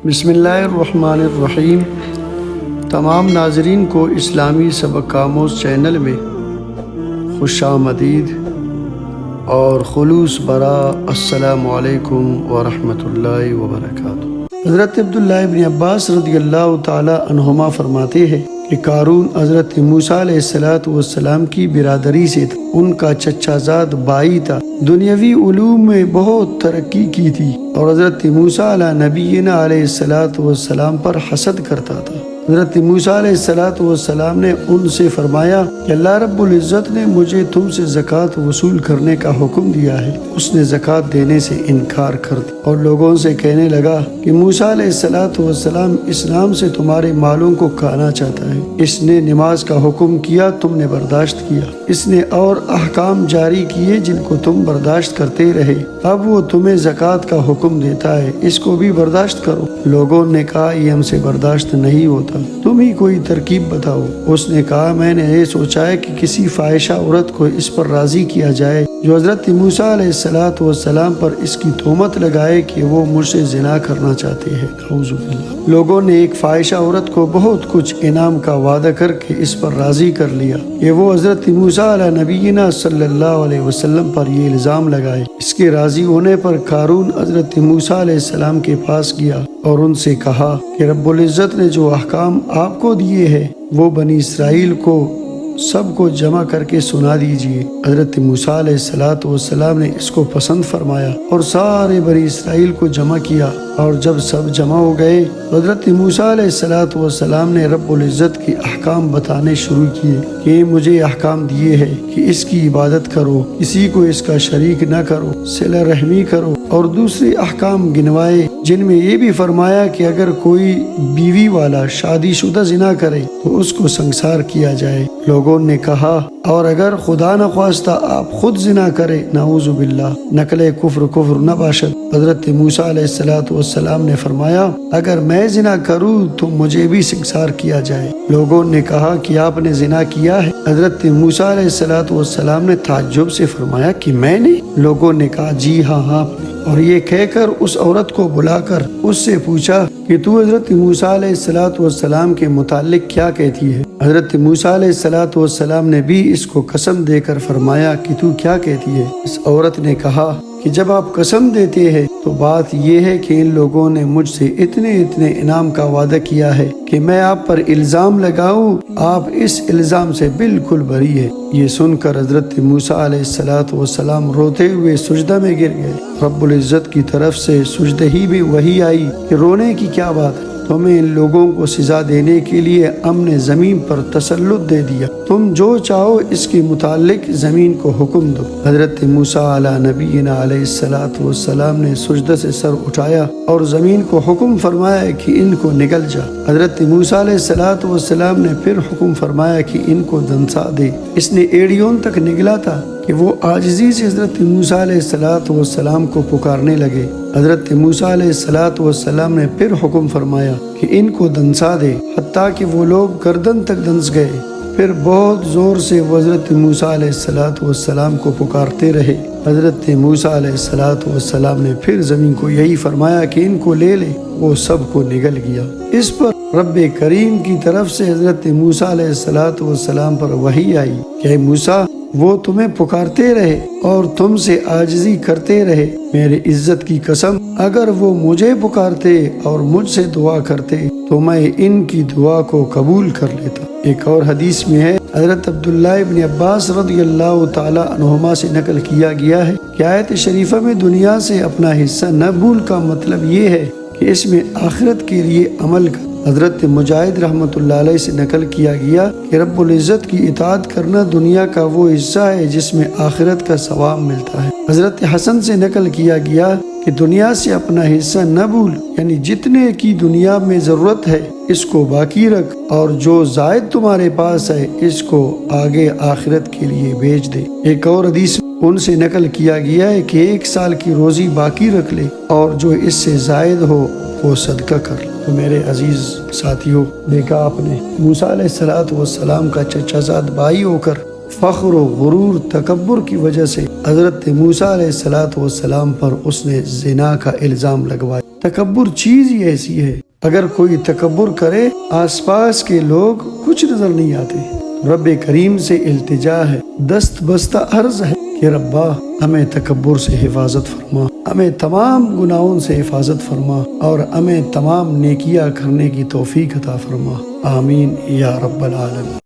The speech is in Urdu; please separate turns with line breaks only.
بسم اللہ الرحمن الرحیم۔ تمام ناظرین کو اسلامی سبق آموز چینل میں خوش آمدید اور خلوص برا السلام علیکم ورحمۃ اللہ وبرکاتہ۔ حضرت عبداللہ ابن عباس رضی اللہ تعالی عنہما فرماتے ہیں کہ قارون حضرت موسیٰ علیہ السلام کی برادری سے تھا۔ ان کا چچا زاد بھائی تھا، دنیاوی علوم میں بہت ترقی کی تھی اور حضرت موسیٰ علیہ نبینا علیہ السلام پر حسد کرتا تھا۔ حضرت موسیٰ علیہ السلام نے ان سے فرمایا کہ اللہ رب العزت نے مجھے تم سے زکوٰۃ وصول کرنے کا حکم دیا ہے۔ اس نے زکوٰۃ دینے سے انکار کر دیا اور لوگوں سے کہنے لگا کہ موسیٰ علیہ السلام اسلام سے تمہارے مالوں کو کھانا چاہتا ہے۔ اس نے نماز کا حکم کیا، تم نے برداشت کیا۔ اس نے اور احکام جاری کیے جن کو تم برداشت کرتے رہے۔ اب وہ تمہیں زکوٰۃ کا حکم دیتا ہے، اس کو بھی برداشت کرو۔ لوگوں نے کہا یہ ہم سے برداشت نہیں ہوتا، تم ہی کوئی ترکیب بتاؤ۔ اس نے کہا میں نے یہ سوچا ہے کہ کسی فاحشہ عورت کو اس پر راضی کیا جائے جو حضرت موسیٰ علیہ السلام پر اس کی تہمت لگائے کہ وہ مجھ سے زنا کرنا چاہتے ہیں۔ اعوذ باللہ۔ لوگوں نے ایک فاحشہ عورت کو بہت کچھ انعام کا وعدہ کر کے اس پر راضی کر لیا کہ وہ حضرت موسیٰ علیہ نبینا صلی اللہ علیہ وسلم پر یہ الزام لگائے۔ اس کے راضی ہونے پر قارون حضرت موسیٰ علیہ السلام کے پاس گیا اور ان سے کہا کہ رب العزت نے جو احکام آپ کو دیے ہیں وہ بنی اسرائیل کو سب کو جمع کر کے سنا دیجیے۔ حضرت موسیٰ علیہ السلام نے اس کو پسند فرمایا اور سارے بنی اسرائیل کو جمع کیا، اور جب سب جمع ہو گئے حضرت موسیٰ علیہ السلام نے رب العزت کے احکام بتانے شروع کیے کہ مجھے احکام دیے ہیں کہ اس کی عبادت کرو، کسی کو اس کا شریک نہ کرو، صلہ رحمی کرو، اور دوسرے احکام گنوائے جن میں یہ بھی فرمایا کہ اگر کوئی بیوی والا شادی شدہ زنا کرے تو اس کو سنسار کیا جائے۔ لوگوں نے کہا اور اگر خدا نخواستہ آپ خود زنا کرے، نعوذ باللہ، نقل کفر نہ باشد۔ حضرت موسیٰ علیہ السلام نے فرمایا اگر میں زنا کروں تو مجھے بھی سنسار کیا جائے۔ لوگوں نے کہا کہ آپ نے زنا کیا ہے؟ حضرت موسیٰ علیہ السلام نے تعجب سے فرمایا کہ میں نے؟ لوگوں نے کہا جی ہاں آپ نے، اور یہ کہہ کر اس عورت کو بلا کر اس سے پوچھا کہ تو حضرت موسیٰ علیہ السلام کے متعلق کیا کہتی ہے؟ حضرت موسیٰ علیہ السلام نے بھی اس کو قسم دے کر فرمایا کہ تو کیا کہتی ہے؟ اس عورت نے کہا کہ جب آپ قسم دیتے ہیں تو بات یہ ہے کہ ان لوگوں نے مجھ سے اتنے انعام کا وعدہ کیا ہے کہ میں آپ پر الزام لگاؤں، آپ اس الزام سے بالکل بری ہے۔ یہ سن کر حضرت موسیٰ علیہ السلام روتے ہوئے سجدہ میں گر گئے۔ رب العزت کی طرف سے سجدہ ہی میں وحی آئی کہ رونے کی کیا بات ہے، تمہیں ان لوگوں کو سزا دینے کے لیے ہم نے زمین پر تسلط دے دیا، تم جو چاہو اس کے متعلق زمین کو حکم دو۔ حضرت موسیٰ علیہ نبینا علیہ السلام نے سجدہ سے سر اٹھایا اور زمین کو حکم فرمایا کہ ان کو نگل جا۔ حضرت موسیٰ علیہ السلام نے پھر حکم فرمایا کہ ان کو دنسا دے۔ اس نے ایڑیوں تک نگلا تھا کہ وہ عاجزی سے حضرت موسیٰ علیہ السلام کو پکارنے لگے۔ حضرت موسیٰ علیہ السلام نے پھر حکم فرمایا کہ ان کو دنسا دے، حتیٰ کہ وہ لوگ گردن تک دنس گئے۔ پھر بہت زور سے وہ حضرت موسیٰ علیہ السلام کو پکارتے رہے۔ حضرت موسیٰ علیہ السلام نے پھر زمین کو یہی فرمایا کہ ان کو لے لے، وہ سب کو نگل گیا۔ اس پر رب کریم کی طرف سے حضرت موسیٰ علیہ السلام پر وحی آئی کہ اے موسیٰ، وہ تمہیں پکارتے رہے اور تم سے عاجزی کرتے رہے، میرے عزت کی قسم اگر وہ مجھے پکارتے اور مجھ سے دعا کرتے تو میں ان کی دعا کو قبول کر لیتا۔ ایک اور حدیث میں ہے، حضرت عبداللہ ابن عباس رضی اللہ تعالی عنہما سے نقل کیا گیا ہے کہ آیت شریفہ میں دنیا سے اپنا حصہ نہ بھول کا مطلب یہ ہے کہ اس میں آخرت کے لیے عمل کر۔ حضرت مجاہد رحمۃ اللہ علیہ سے نقل کیا گیا کہ رب العزت کی اطاعت کرنا دنیا کا وہ حصہ ہے جس میں آخرت کا ثواب ملتا ہے۔ حضرت حسن سے نقل کیا گیا کہ دنیا سے اپنا حصہ نہ بھول، یعنی جتنے کی دنیا میں ضرورت ہے اس کو باقی رکھ، اور جو زائد تمہارے پاس ہے اس کو آگے آخرت کے لیے بھیج دے۔ ایک اور حدیث ان سے نقل کیا گیا ہے کہ 1 سال کی روزی باقی رکھ لے اور جو اس سے زائد ہو وہ صدقہ کر لے۔ تو میرے عزیز ساتھیوں، دیکھا آپ نے موسیٰ علیہ السلام کا چچا زاد بھائی ہو کر فخر و غرور تکبر کی وجہ سے حضرت موسیٰ علیہ السلام پر اس نے زنا کا الزام لگوایا تکبر چیز ہی ایسی ہے، اگر کوئی تکبر کرے آس پاس کے لوگ کچھ نظر نہیں آتے۔ رب کریم سے التجا ہے، دست بستہ عرض ہے کہ ربا ہمیں تکبر سے حفاظت فرما، ہمیں تمام گناہوں سے حفاظت فرما اور ہمیں تمام نیکیاں کرنے کی توفیق عطا فرما، آمین یا رب العالمین۔